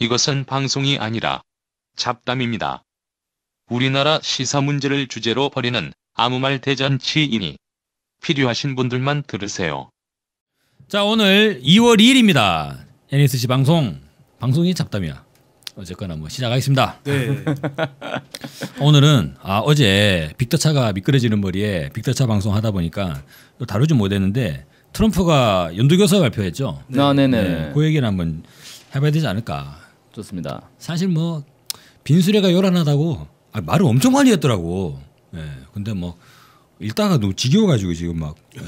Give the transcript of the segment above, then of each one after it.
이것은 방송이 아니라 잡담입니다. 우리나라 시사 문제를 주제로 벌이는 아무 말 대잔치이니 필요하신 분들만 들으세요. 자, 오늘 2월 2일입니다. NSC 방송이 잡담이야. 어쨌거나 뭐 시작하겠습니다. 네. 오늘은 어제 빅터차가 미끄러지는 머리에 빅터차 방송 하다 보니까 또 다루지 못했는데 트럼프가 연두교서 발표했죠. 네네. 네, 그 얘기를 한번 해봐야 되지 않을까. 좋습니다. 사실 뭐 빈수레가 요란하다고 말을 엄청 많이 했더라고. 네, 근데 뭐 읽다가 너무 지겨워가지고 지금 막. 네.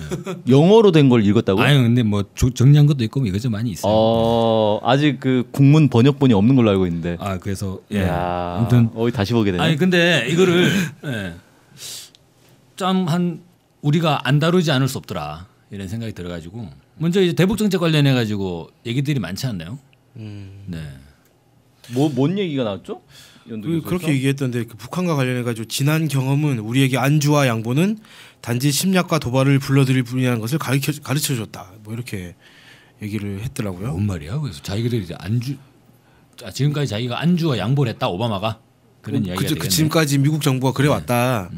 영어로 된 걸 읽었다고? 아니 근데 뭐 정리한 것도 있고 뭐 이것저 많이 있어요. 아직 그 국문 번역본이 없는 걸로 알고 있는데. 그래서 아무튼 다시 보게 되네. 아니 근데 이거를 좀 우리가 안 다루지 않을 수 없더라 이런 생각이 들어가지고 먼저 이제 대북 정책 관련해 가지고 얘기들이 많지 않나요? 네. 뭔 얘기가 나왔죠? 그렇게 얘기했던데 그 북한과 관련해 가지고 지난 경험은 우리에게 안주와 양보는 단지 침략과 도발을 불러들일 뿐이라는 것을 가르쳐 줬다. 뭐 이렇게 얘기를 했더라고요. 뭔 말이야? 그래서 자기들이 이제 지금까지 자기가 안주와 양보를 했다 오바마가 그런 이야기가 되겠네. 지금까지 미국 정부가 그래 왔다.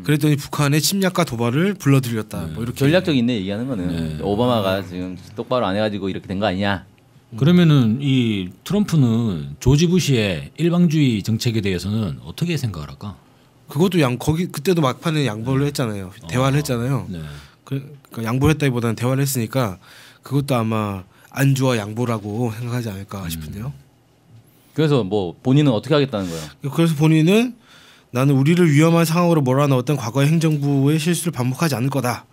그랬더니 북한의 침략과 도발을 불러들였다. 뭐 이렇게 전략적 인내 얘기하는 거는 오바마가 지금 똑바로 안 해가지고 이렇게 된 거 아니냐? 그러면은 이 트럼프는 조지 부시의 일방주의 정책에 대해서는 어떻게 생각을 할까? 그것도 그때도 막판에 양보를 했잖아요. 대화를 했잖아요. 네. 그러니까 양보를 했다기보다는 대화를 했으니까 그것도 아마 안주와 양보라고 생각하지 않을까 싶은데요. 그래서 뭐 본인은 어떻게 하겠다는 거야? 그래서 본인은 나는 우리를 위험한 상황으로 몰아넣었던 과거의 행정부의 실수를 반복하지 않을 거다.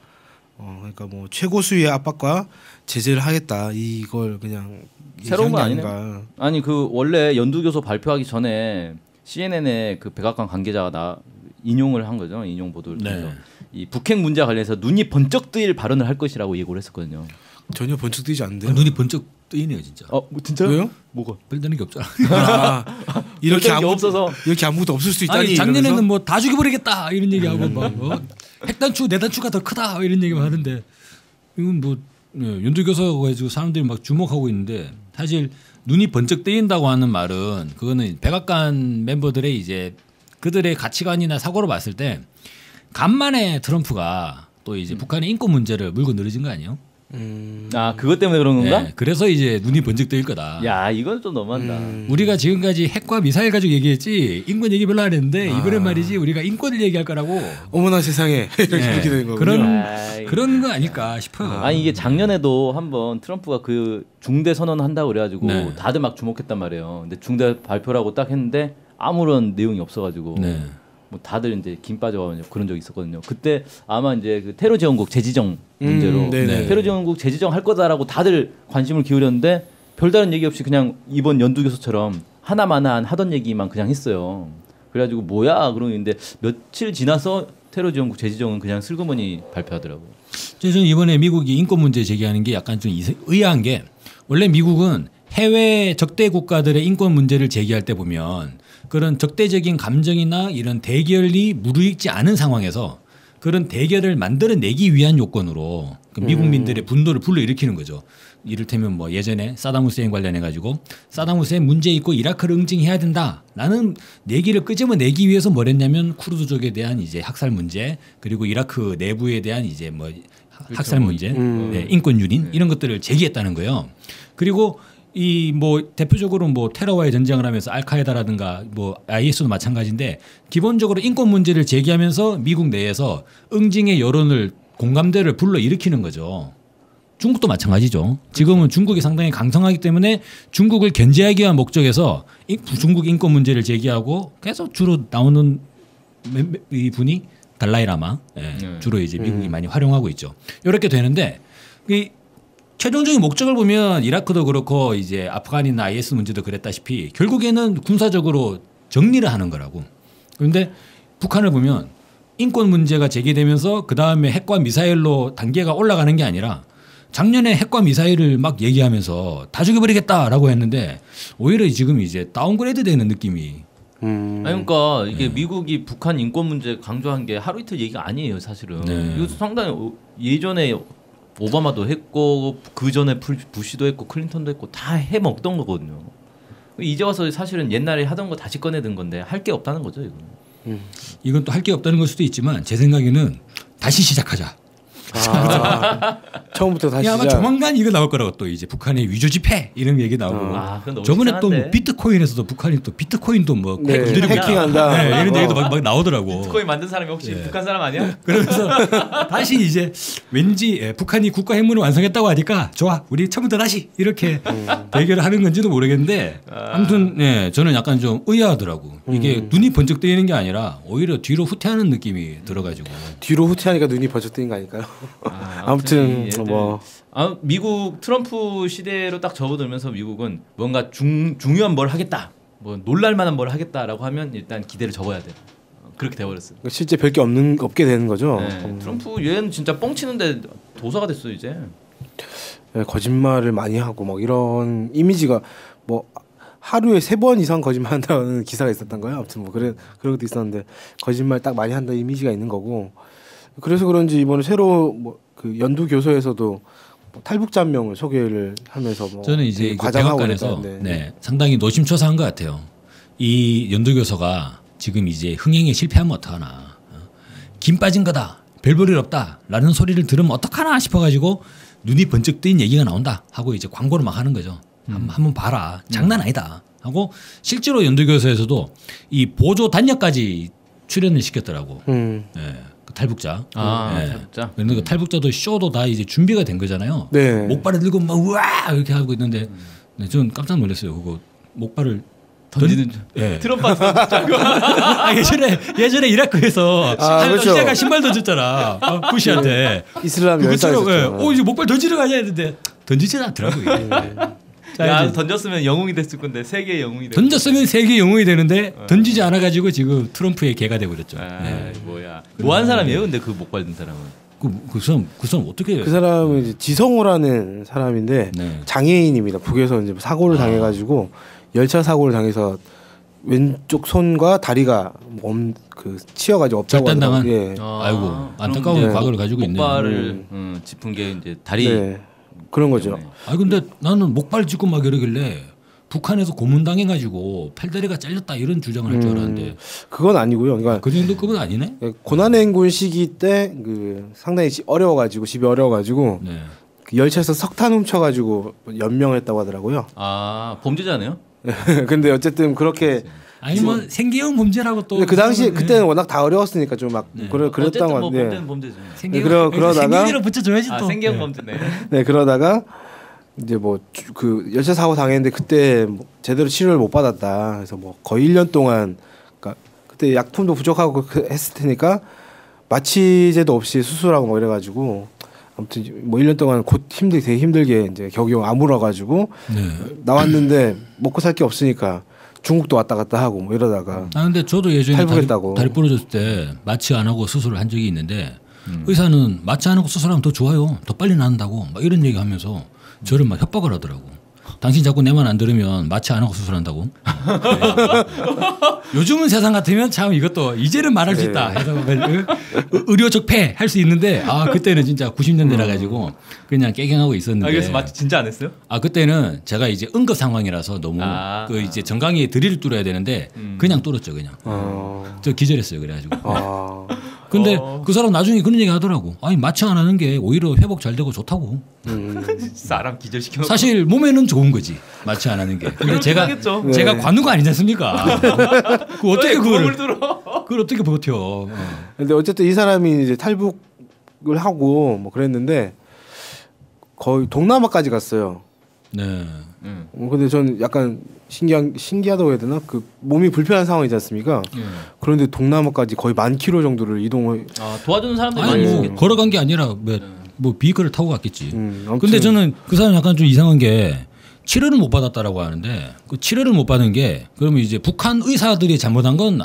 그러니까 뭐 최고 수위의 압박과 제재를 하겠다. 이걸 그냥 새로운 건 아닌가. 아니네. 아니 그 원래 연두교서 발표하기 전에 CNN의 그 백악관 관계자가 인용을 한 거죠. 인용 보도를 통해서 이 북핵 문제와 관련해서 눈이 번쩍 뜨일 발언을 할 것이라고 예고를 했었거든요. 전혀 번쩍 뜨이지 않는데요. 눈이 번쩍 뜨이네요, 진짜. 진짜요? 왜요? 뭐가? 별다른 게 없잖아. 이렇게 없어서 이렇게 아무것도 없을 수 있다니. 아니 작년에는 뭐 다 죽여버리겠다 이런 얘기하고 막 핵단추 내단추가 더 크다 이런 얘기만 하는데 이건 뭐 연두교서가 가지고 사람들이 막 주목하고 있는데 사실 눈이 번쩍 뜨인다고 하는 말은 그거는 백악관 멤버들의 이제 그들의 가치관이나 사고로 봤을 때 간만에 트럼프가 또 이제 북한의 인권 문제를 물고 늘어진 거 아니에요? 그것 때문에 그런 건가? 네, 그래서 이제 눈이 번쩍 뜨일 거다. 야, 이건 좀 너무한다. 우리가 지금까지 핵과 미사일 가지고 얘기했지 인권 얘기 별로 안 했는데 이번엔 말이지 우리가 인권을 얘기할 거라고. 어머나 세상에 이렇게 되는 거군요. 그런 거 아닐까 싶어요. 아니 이게 작년에도 한번 트럼프가 그 중대 선언 한다고 그래가지고 다들 막 주목했단 말이에요. 근데 중대 발표라고 딱 했는데 아무런 내용이 없어가지고. 뭐 다들 이제 김 빠져가지고 그런 적이 있었거든요. 그때 아마 이제 그 테러 지원국 재지정 문제로 테러 지원국 재지정 할 거다라고 다들 관심을 기울였는데 별다른 얘기 없이 그냥 이번 연두교서처럼 하나만 하던 얘기만 그냥 했어요. 그래가지고 뭐야 그러는데 며칠 지나서 테러 지원국 재지정은 그냥 슬그머니 발표하더라고요. 저는 이번에 미국이 인권 문제 제기하는 게 약간 좀 의아한 게 원래 미국은 해외 적대 국가들의 인권 문제를 제기할 때 보면 그런 적대적인 감정이나 이런 대결이 무르익지 않은 상황에서 그런 대결을 만들어내기 위한 요건으로 그 미국민들의 분노를 불러일으키는 거죠. 이를테면 뭐 예전에 사담 후세인 관련해 가지고 사담 후세인 문제 있고 이라크를 응징해야 된다라는 내기를 끄집어내기 위해서 뭘 했냐면 쿠르드족에 대한 이제 학살 문제 그리고 이라크 내부에 대한 이제 뭐 학살 문제, 인권 유린 이런 것들을 제기했다는 거예요. 그리고 이 뭐 대표적으로 뭐 테러와의 전쟁을 하면서 알카에다라든가 뭐 IS도 마찬가지인데 기본적으로 인권 문제를 제기하면서 미국 내에서 응징의 여론을 공감대를 불러 일으키는 거죠. 중국도 마찬가지죠. 지금은 중국이 상당히 강성하기 때문에 중국을 견제하기 위한 목적에서 중국 인권 문제를 제기하고 계속 주로 나오는 이 분이 달라이라마 주로 이제 미국이 많이 활용하고 있죠. 이렇게 되는데 이 최종적인 목적을 보면 이라크도 그렇고 이제 아프간이나 IS 문제도 그랬다시피 결국에는 군사적으로 정리를 하는 거라고. 그런데 북한을 보면 인권 문제가 제기되면서 그 다음에 핵과 미사일로 단계가 올라가는 게 아니라 작년에 핵과 미사일을 막 얘기하면서 다 죽여버리겠다라고 했는데 오히려 지금 이제 다운그레이드 되는 느낌이. 아니 그러니까 이게 미국이 북한 인권 문제 강조한 게 하루 이틀 얘기가 아니에요 사실은. 이거 상당히 예전에 오바마도 했고 그 전에 부시도 했고 클린턴도 했고 다 해먹던 거거든요. 이제 와서 사실은 옛날에 하던 거 다시 꺼내든 건데 할 게 없다는 거죠, 이건. 이건 또 할 게 없다는 걸 수도 있지만 제 생각에는 다시 시작하자. 처음부터 다시 아마 조만간 이거 나올 거라고 또 이제 북한의 위조 지폐 이런 얘기 나오고 저번에 또 뭐 비트코인에서도 북한이 또 비트코인도 뭐 해킹한다 네, 이런 얘기도 막 나오더라고. 비트코인 만든 사람이 혹시 북한 사람 아니야? 그러면서 다시 이제 왠지 북한이 국가 핵무를 완성했다고 하니까 좋아 우리 처음부터 다시 이렇게 대결을 하는 건지도 모르겠는데 아무튼 네, 저는 약간 좀 의아하더라고. 이게 눈이 번쩍 뜨이는 게 아니라 오히려 뒤로 후퇴하는 느낌이 들어가지고. 뒤로 후퇴하니까 눈이 번쩍 뜨인 거 아닐까요? 아무튼 뭐 미국 트럼프 시대로 딱 접어들면서 미국은 뭔가 중요한 뭘 하겠다, 뭐 놀랄만한 뭘 하겠다라고 하면 일단 기대를 접어야 돼. 그렇게 돼버렸어요. 실제 별게 없게 되는 거죠. 네, 트럼프 얘는 진짜 뻥치는데 도사가 됐어 이제. 네, 거짓말을 많이 하고 막 이런 이미지가 뭐 하루에 3번 이상 거짓말한다는 기사가 있었던 거예요. 아무튼 뭐 그런 것도 있었는데 거짓말 딱 많이 한다 이미지가 있는 거고. 그래서 그런지 이번에 새로 뭐 그 연두 교서에서도 뭐 탈북자1명을 소개를 하면서 뭐 저는 이제 백악관에서 상당히 노심초사한 것 같아요. 이 연두 교서가 지금 이제 흥행에 실패하면 어떡하나, 김 빠진 거다, 별 볼 일 없다라는 소리를 들으면 어떡하나 싶어가지고 눈이 번쩍 뜨인 얘기가 나온다 하고 이제 광고를 막 하는 거죠. 한번 봐라, 장난 아니다 하고 실제로 연두 교서에서도 이 보조 단역까지 출연을 시켰더라고. 네. 탈북자. 네. 탈북자. 그런데 그 탈북자도 쇼도 다 이제 준비가 된 거잖아요. 네. 목발을 들고 막 우와 이렇게 하고 있는데 네, 저는 깜짝 놀랐어요. 그거 목발을 던지는 네. 트럼프한테 예전에 이라크에서 그렇죠. 시아가 신발 던졌잖아. 부시한테. 이슬람 열사였죠. 이제 목발 던지러 가자 했는데 던지지 않더라고요. 야, 던졌으면 영웅이 됐을 건데 세계의 영웅이 됐. 던졌으면 세계 영웅이 되는데 던지지 않아 가지고 지금 트럼프의 개가 돼 버렸죠. 뭐야? 뭐한 사람이에요? 근데 그 목발 든 사람은? 그 사람 어떻게? 그 사람은 이제 지성호라는 사람인데 장애인입니다. 북에서 이제 사고를 당해가지고 열차 사고를 당해서 왼쪽 손과 다리가 치여가지고 없다고 절단당한. 예. 아이고 안타까운 과거를 가지고 있네요. 목발을 짚은 게 이제 다리. 네. 그런 거죠. 아 근데 나는 목발 짚고 막 이러길래 북한에서 고문당해가지고 팔다리가 잘렸다 이런 주장을 할 줄 알았는데 그건 아니고요. 그러니까 그 정도급은 아니네. 고난행군 시기 때 상당히 어려워가지고 집이 어려워가지고 그 열차에서 석탄 훔쳐가지고 연명했다고 하더라고요. 아 범죄자네요. 근데 어쨌든 그렇게 아니 뭐 생계형 범죄라고 또 그 당시 그때는 워낙 다 어려웠으니까 좀 막 그랬다고 하는데 범죄는 범죄죠. 그러다가 생계형으로 붙여줘야지 또. 생계형 범죄네. 네 그러다가 이제 뭐 그 열차 사고 당했는데 그때 뭐 제대로 치료를 못 받았다. 그래서 뭐 거의 1년 동안 그러니까 그때 약품도 부족하고 했을 테니까 마취제도 없이 수술하고 뭐 이래가지고 아무튼 뭐 1년 동안 되게 힘들게 이제 겨우겨우 아물어가지고 나왔는데 먹고 살 게 없으니까. 중국도 왔다 갔다 하고 뭐 이러다가. 근데 저도 예전에 탈북했다고. 다리 부러졌을 때 마취 안 하고 수술을 한 적이 있는데 의사는 마취 안 하고 수술하면 더 좋아요, 더 빨리 나은다고 막 이런 얘기하면서 저를 막 협박을 하더라고. 당신 자꾸 내 말 안 들으면 마취 안 하고 수술한다고. 요즘은 세상 같으면 참 이것도 이제는 말할 수 있다 해서 의료 적폐 할 수 있는데 그때는 진짜 90년대라 가지고 그냥 깨갱하고 있었는데. 그래서 마취 진짜 안 했어요? 그때는 제가 이제 응급 상황이라서 너무 이제 정강이에 드릴을 뚫어야 되는데 그냥 뚫었죠 그냥. 저 기절했어요 그래가지고. 근데 그 사람 나중에 그런 얘기 하더라고. 아니 마취 안 하는 게 오히려 회복 잘 되고 좋다고. 사람 기절시켜. 사실 몸에는 좋은 거지 마취 안 하는 게. 근데 제가 관우가 아니지 않습니까? 그 어떻게 그걸 어떻게 버텨? 근데 어쨌든 이 사람이 이제 탈북을 하고 뭐 그랬는데 거의 동남아까지 갔어요. 네. 근데 저는 약간 신기하다고 해야 되나? 그 몸이 불편한 상황이지 않습니까? 그런데 동남아까지 거의 10,000km 정도를 이동을. 도와주는 사람들이 많이 있었겠네. 걸어간 게 아니라 뭐 비행기를 타고 갔겠지. 근데 저는 그 사람 약간 좀 이상한 게 치료를 못 받았다라고 하는데 그 치료를 못 받은 게 그러면 이제 북한 의사들이 잘못한 건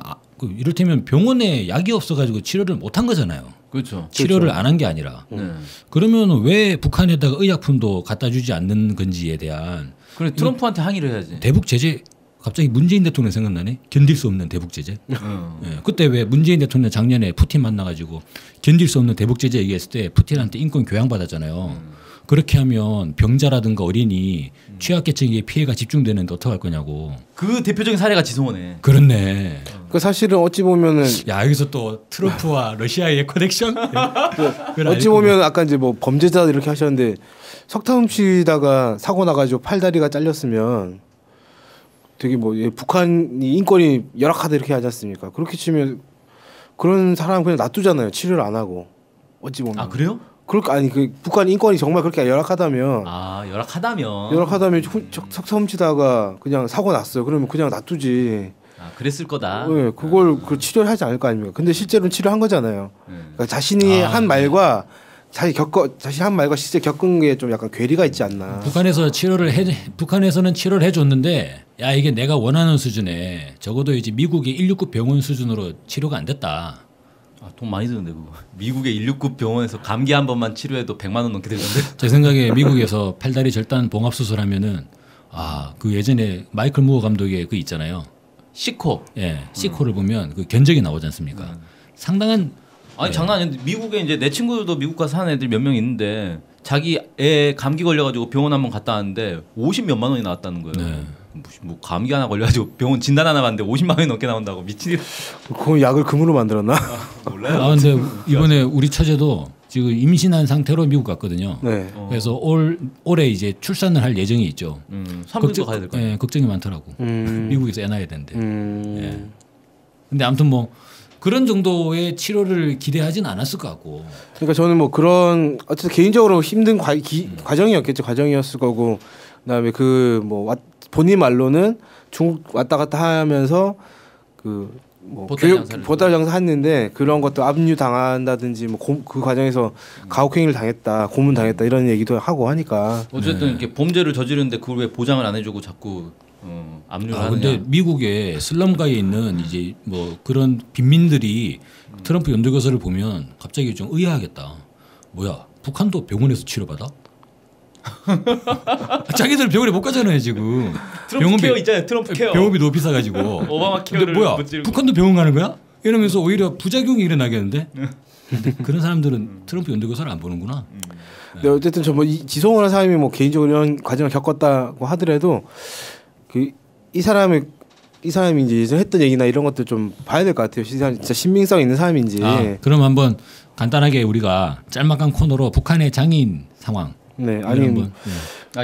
이를테면 병원에 약이 없어가지고 치료를 못 한 거잖아요. 그렇죠. 치료를 안 한 게 아니라. 그러면 왜 북한에다가 의약품도 갖다 주지 않는 건지에 대한. 그래 트럼프한테 항의를 해야지. 대북 제재 갑자기 문재인 대통령 생각나네. 견딜 수 없는 대북 제재. 그때 왜 문재인 대통령 작년에 푸틴 만나가지고 견딜 수 없는 대북 제재 얘기했을 때 푸틴한테 인권 교양 받았잖아요. 그렇게 하면 병자라든가 어린이 취약계층에 피해가 집중되는데 어떡할 거냐고. 그 대표적인 사례가 지성호네. 그렇네. 그 사실은 어찌 보면은 야 여기서 또 트럼프와 러시아의 커넥션? 어찌 보면 아까 이제 뭐 범죄자 이렇게 하셨는데 석탄 훔치다가 사고 나가지고 팔다리가 잘렸으면 되게 뭐 북한이 인권이 열악하다 이렇게 하지 않습니까? 그렇게 치면 그런 사람 그냥 놔두잖아요. 치료를 안 하고 어찌 보면. 아 그래요? 그렇게 아니 그 북한 인권이 정말 그렇게 열악하다면 열악하다면 석탄 훔치다가 그냥 사고 났어요. 그러면 그냥 놔두지. 아 그랬을 거다. 네, 그걸 그 치료를 하지 않을 거 아닙니까? 근데 실제로는 치료한 거잖아요. 그러니까 자신이 한 말과 자신이 한 말과 실제 겪은 게 좀 약간 괴리가 있지 않나. 북한에서는 치료를 해줬는데 야 이게 내가 원하는 수준에 적어도 이제 미국의 169 병원 수준으로 치료가 안 됐다. 아, 돈 많이 드는데 그거. 미국의 169 병원에서 감기 한 번만 치료해도 100만 원 넘게 들던데. 제 생각에 미국에서 팔다리 절단 봉합 수술하면은 그 예전에 마이클 무어 감독의 그 있잖아요. 시코. 예, 시코를 보면 그 견적이 나오지 않습니까? 상당한 아니 장난 아닌데 미국에 이제 내 친구들도 미국 가서 사는 애들 몇 명 있는데 자기 애 감기 걸려가지고 병원 한번 갔다 왔는데 50몇만 원이 나왔다는 거예요. 네. 뭐 감기 하나 걸려가지고 병원 진단 하나 봤는데 50만 원이 넘게 나온다고 미친. 그 약을 금으로 만들었나? 몰라요. 근데 이번에 우리 처제도 지금 임신한 상태로 미국 갔거든요. 네. 그래서 올해 이제 출산을 할 예정이 있죠. 산부인과 가야 될 거예요. 예, 걱정이 많더라고. 미국에서 애 낳아야 되는데. 예. 근데 아무튼 뭐 그런 정도의 치료를 기대하진 않았을 것 같고. 그러니까 저는 뭐 그런 어쨌든 개인적으로 힘든 과정이었겠죠. 과정이었을 거고. 그다음에 그 뭐 본인 말로는 중국 왔다 갔다 하면서 그 뭐 보따리 장사 했는데 그런 것도 압류 당한다든지 뭐 그 과정에서 가혹행위를 당했다, 고문 당했다 이런 얘기도 하고 하니까. 어쨌든 이렇게 범죄를 저지르는데 그걸 왜 보장을 안 해주고 자꾸 압류를 하느냐. 근데 미국의 슬럼가에 있는 이제 뭐 그런 빈민들이 트럼프 연도교서를 보면 갑자기 좀 의아하겠다. 뭐야 북한도 병원에서 치료받아? 자기들 병원에 못 가잖아요 지금. 트럼프 케어 있잖아요. 트럼프 케어. 병원비 너무 비싸가지고. 오바마 케어를 뭐야 북한도 병원 가는 거야? 이러면서 오히려 부작용이 일어나겠는데. 근데 그런 사람들은 트럼프 연도교서를 안 보는구나. 네, 어쨌든 저 뭐 지성호라는 사람이 뭐 개인적으로 이런 과정을 겪었다고 하더라도 이 사람이 이제 예전에 했던 얘기나 이런 것들 좀 봐야 될 것 같아요. 진짜 신빙성 있는 사람인지. 그럼 한번 간단하게 우리가 짤막한 코너로 북한의 장애인 상황. 네, 아니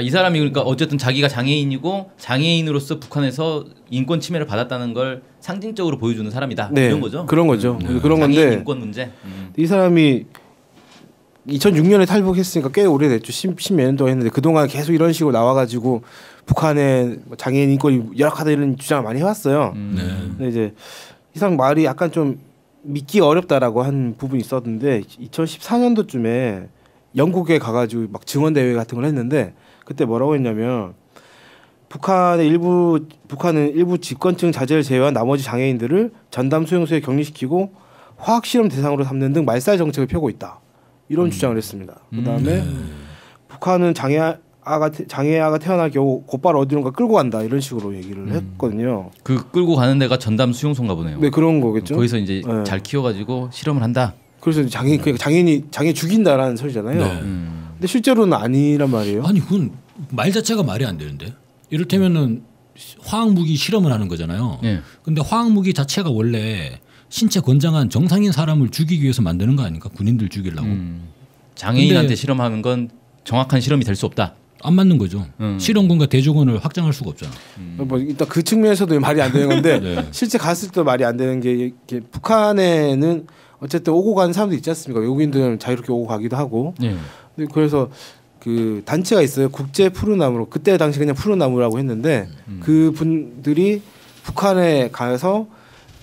이 사람이 그러니까 어쨌든 자기가 장애인이고 장애인으로서 북한에서 인권 침해를 받았다는 걸 상징적으로 보여주는 사람이다. 네, 이런 거죠. 그런 거죠. 그런 장애인 건데 인권 문제. 이 사람이 2006년에 탈북했으니까 꽤 오래됐죠. 10몇 년 동안 했는데 그동안 계속 이런 식으로 나와가지고 북한의 장애인 인권이 열악하다 이런 주장을 많이 해왔어요. 근데 이제 이 사람 말이 약간 좀 믿기가 어렵다라고 한 부분이 있었는데 2014년도쯤에 영국에 가가지고 막 증언 대회 같은 걸 했는데 그때 뭐라고 했냐면 북한은 일부 집권층 자제를 제외한 나머지 장애인들을 전담 수용소에 격리시키고 화학 실험 대상으로 삼는 등 말살 정책을 펴고 있다. 이런 주장을 했습니다. 그다음에 북한은 장애아가 태어날 경우 곧바로 어디론가 끌고 간다 이런 식으로 얘기를 했거든요. 그 끌고 가는 데가 전담 수용소인가 보네요. 네, 그런 거겠죠. 거기서 이제 잘 키워가지고 실험을 한다. 그래서 장애인이 죽인다라는 소리잖아요. 네. 근데 실제로는 아니란 말이에요. 아니 그건 말 자체가 말이 안 되는데. 이를테면은 화학 무기 실험을 하는 거잖아요. 네. 근데 화학 무기 자체가 원래 신체 건장한 정상인 사람을 죽이기 위해서 만드는 거 아닙니까? 군인들 죽이려고. 장애인한테 실험하는 건 정확한 실험이 될 수 없다. 안 맞는 거죠. 실험군과 대조군을 확장할 수가 없잖아. 뭐 일단 그 측면에서도 말이 안 되는 건데 네. 실제 갔을 때 말이 안 되는 게 이렇게 북한에는 어쨌든 오고 가는 사람들 있지 않습니까? 외국인들은 자유롭게 오고 가기도 하고. 네. 그래서 그 단체가 있어요. 국제 푸른나무로 그때 당시 그냥 푸른나무라고 했는데 그 분들이 북한에 가서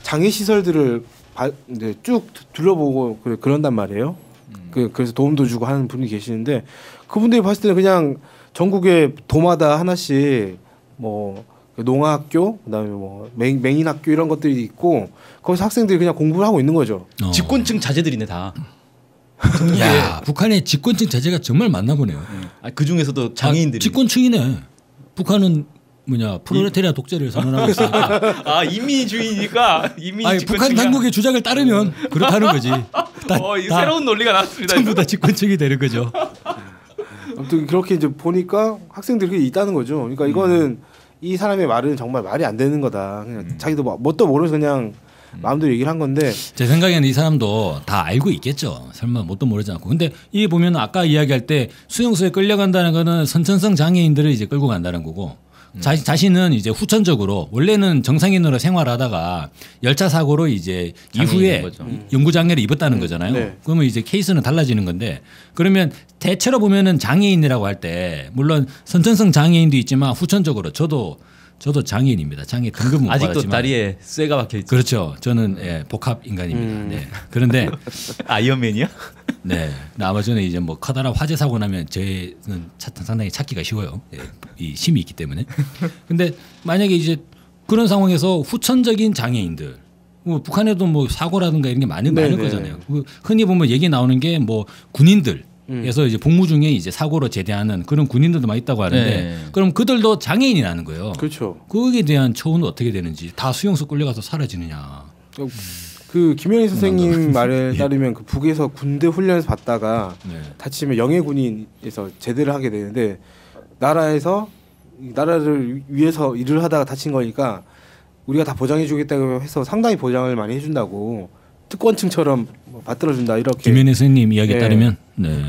장애 시설들을 이제 쭉 둘러보고 그런단 말이에요. 그래서 도움도 주고 하는 분이 계시는데 그분들이 봤을 때는 그냥 전국에 도마다 하나씩 뭐 농아학교 그다음에 뭐 맹인학교 이런 것들이 있고 거기서 학생들이 그냥 공부를 하고 있는 거죠. 집권층 자제들이네 다. 야, 북한의 집권층 자제가 정말 많나 보네요. 그 중에서도 장애인들이. 집권층이네. 북한은 프롤레타리아 독재를 선언하고 있으니까. 인민주의니까 인민. 북한 당국의 주장을 따르면 그렇다는 거지. 새로운 논리가 나왔습니다. 전부 다 집권층이 되는 거죠. 아무튼 그렇게 이제 보니까 학생들이 있다는 거죠. 그러니까 이거는 이 사람의 말은 정말 말이 안 되는 거다. 그냥 자기도 뭣도 모르면서 그냥 마음대로 얘기를 한 건데 제 생각에는 이 사람도 다 알고 있겠죠. 설마 뭣도 모르지 않고. 근데 이 보면 아까 이야기할 때 수용소에 끌려간다는 거는 선천성 장애인들을 이제 끌고 간다는 거고 자신은 이제 후천적으로 원래는 정상인으로 생활하다가 열차 사고로 이제 이후에 영구 장애를 입었다는 거잖아요. 네. 그러면 이제 케이스는 달라지는 건데 그러면 대체로 보면은 장애인이라고 할 때 물론 선천성 장애인도 있지만 후천적으로 저도 장애인입니다. 장애 등급은 못 아직도 받았지만. 다리에 쇠가 박혀 있죠. 그렇죠. 저는 복합 인간입니다. 네. 그런데 아이언맨이야? 네. 아마 전에 이제 뭐 커다란 화재 사고 나면 저는 상당히 찾기가 쉬워요. 예, 이 힘이 있기 때문에. 근데 만약에 이제 그런 상황에서 후천적인 장애인들, 뭐 북한에도 뭐 사고라든가 이런 게 많을 거잖아요. 흔히 보면 얘기 나오는 게 뭐 군인들. 그래서 이제 복무 중에 이제 사고로 제대하는 그런 군인들도 많이 있다고 하는데 네. 그럼 그들도 장애인이라는 거예요. 그렇죠. 거기에 대한 처우는 어떻게 되는지 다 수용소 끌려가서 사라지느냐. 그 김현희 선생님 말에 따르면 그 북에서 군대 훈련에서 받다가 다치면 영예 군인에서 제대를 하게 되는데 나라를 위해서 일을 하다가 다친 거니까 우리가 다 보장해 주겠다고 해서 상당히 보장을 많이 해준다고 특권층처럼 받들어준다 이렇게 김현희 선생님 이야기에 따르면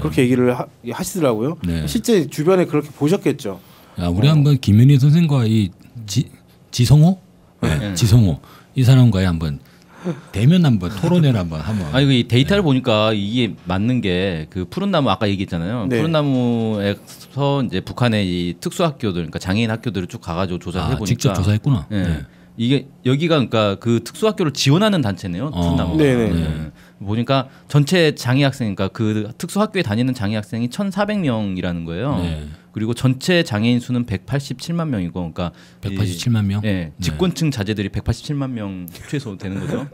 그렇게 얘기를 하시더라고요. 네. 실제 주변에 그렇게 보셨겠죠. 야, 우리 한번 김현희 선생과 이 지성호, 지성호 이 사람과의 한번 대면 한번 토론회를 한번. 아니 이 데이터를 보니까 이게 맞는 게 그 푸른 나무 아까 얘기했잖아요. 네. 푸른 나무에서 이제 북한의 이 특수학교들, 그러니까 장애인 학교들을 쭉 가가지고 조사를 해보니까 직접 조사했구나. 네. 이게 여기가 그러니까 그 특수학교를 지원하는 단체네요. 푸른 나무가. 네네. 보니까 전체 장애 학생, 그러니까 그 특수학교에 다니는 장애 학생이 1,400명이라는 거예요. 네. 그리고 전체 장애인 수는 187만 명이고, 그러니까 187만 명. 네, 집권층 자제들이 187만 명 최소 되는 거죠.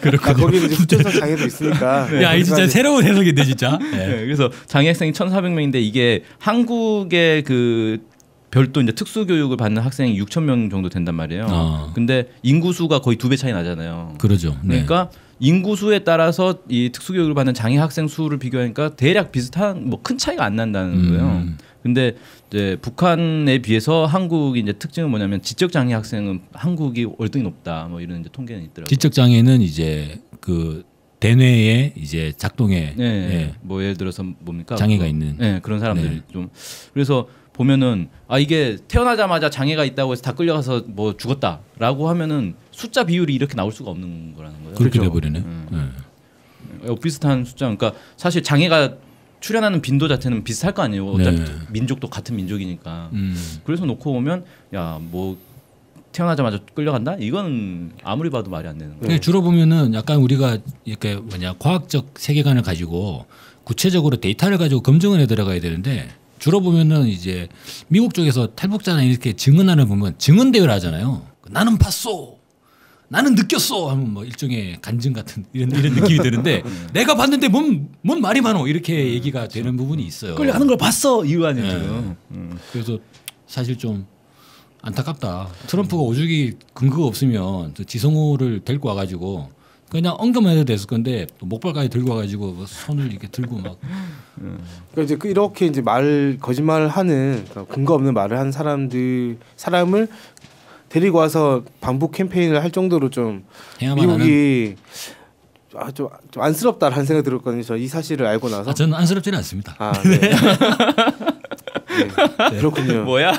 그렇군요. 거기 이제 후천성 장애도 있으니까. 야, 이 진짜 새로운 해석인데 진짜. 네, 그래서 장애 학생이 1,400명인데 이게 한국의 그 별도 이제 특수 교육을 받는 학생이 6,000명 정도 된단 말이에요. 근데 인구수가 거의 2배 차이 나잖아요. 그러죠. 네. 그러니까 인구수에 따라서 이 특수 교육을 받는 장애 학생 수를 비교하니까 대략 비슷한 뭐 큰 차이가 안 난다는 거예요. 근데 이제 북한에 비해서 한국이 이제 특징은 뭐냐면 지적 장애 학생은 한국이 월등히 높다. 뭐 이런 이제 통계는 있더라고요. 지적 장애는 이제 그 대뇌의 이제 작동에 뭐 예를 들어서 뭡니까? 장애가 있는 그런 사람들이 좀 그래서 보면은 이게 태어나자마자 장애가 있다고 해서 다 끌려가서 뭐 죽었다라고 하면은 숫자 비율이 이렇게 나올 수가 없는 거라는 거예요. 그렇게 돼버리네. 비슷한 숫자. 그러니까 사실 장애가 출현하는 빈도 자체는 비슷할 거 아니에요. 어차피 민족도 같은 민족이니까. 그래서 놓고 보면 야 뭐 태어나자마자 끌려간다? 이건 아무리 봐도 말이 안 되는 거예요. 주로 보면은 약간 우리가 이렇게 과학적 세계관을 가지고 구체적으로 데이터를 가지고 검증을 해 들어가야 되는데. 주로 보면은 이제 미국 쪽에서 탈북자나 이렇게 증언하는 보면 증언 대회를 하잖아요. 나는 봤어, 나는 느꼈어 하면 뭐 일종의 간증 같은 이런 느낌이 드는데 내가 봤는데 뭔 말이 많어 이렇게 얘기가 되는 부분이 있어요. 끌려가는 걸 봤어 이거 아니에요. 그래서 사실 좀 안타깝다. 트럼프가 오죽이 근거가 없으면 지성호를 데리고 와가지고. 그냥 언급만 해도 됐을 건데 또 목발까지 들고 와가지고 손을 이렇게 들고 막. 그러니까 이제 이렇게 이제 거짓말을 하는 근거 없는 말을 하는 사람을 데리고 와서 반복 캠페인을 할 정도로 좀 미국이 좀 안쓰럽다라는 생각이 들었거든요. 저 이 사실을 알고 나서. 저는 안쓰럽지는 않습니다. 네. 네. 그렇군요. 뭐야?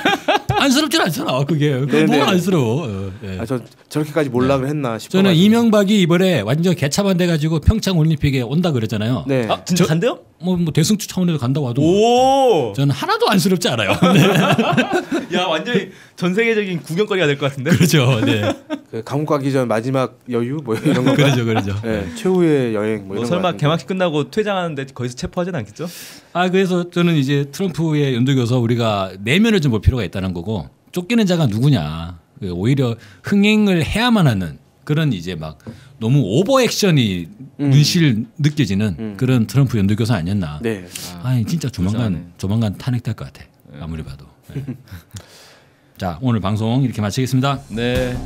안쓰럽지는 않잖아. 그게 뭐가 안쓰러워. 저 저렇게까지 몰락을 했나 싶어. 저는 이명박이 이번에 완전 개차반돼 가지고 평창 올림픽에 온다 그랬잖아요. 네. 진짜 간대요? 뭐 대승추 차원에서 간다고 하도. 오. 저는 하나도 안쓰럽지 않아요. 야 완전히 전 세계적인 구경거리가 될 것 같은데. 그렇죠. 네. 그 감옥 가기 전 마지막 여유 뭐 이런 거. 그렇죠. 네. 최후의 여행 뭐 이런 거. 설마 개막식 끝나고 퇴장하는데 거기서 체포하진 않겠죠? 그래서 저는 이제 트럼프의 연독여서 우리가 내면을 좀 볼 필요가 있다는 거고 쫓기는 자가 누구냐. 오히려 흥행을 해야만 하는 그런 이제 막 너무 오버 액션이 눈실 느껴지는 그런 트럼프 연독교사 아니었나. 네. 진짜 조만간 탄핵될 것 같아. 아무리 봐도. 자, 오늘 방송 이렇게 마치겠습니다. 네.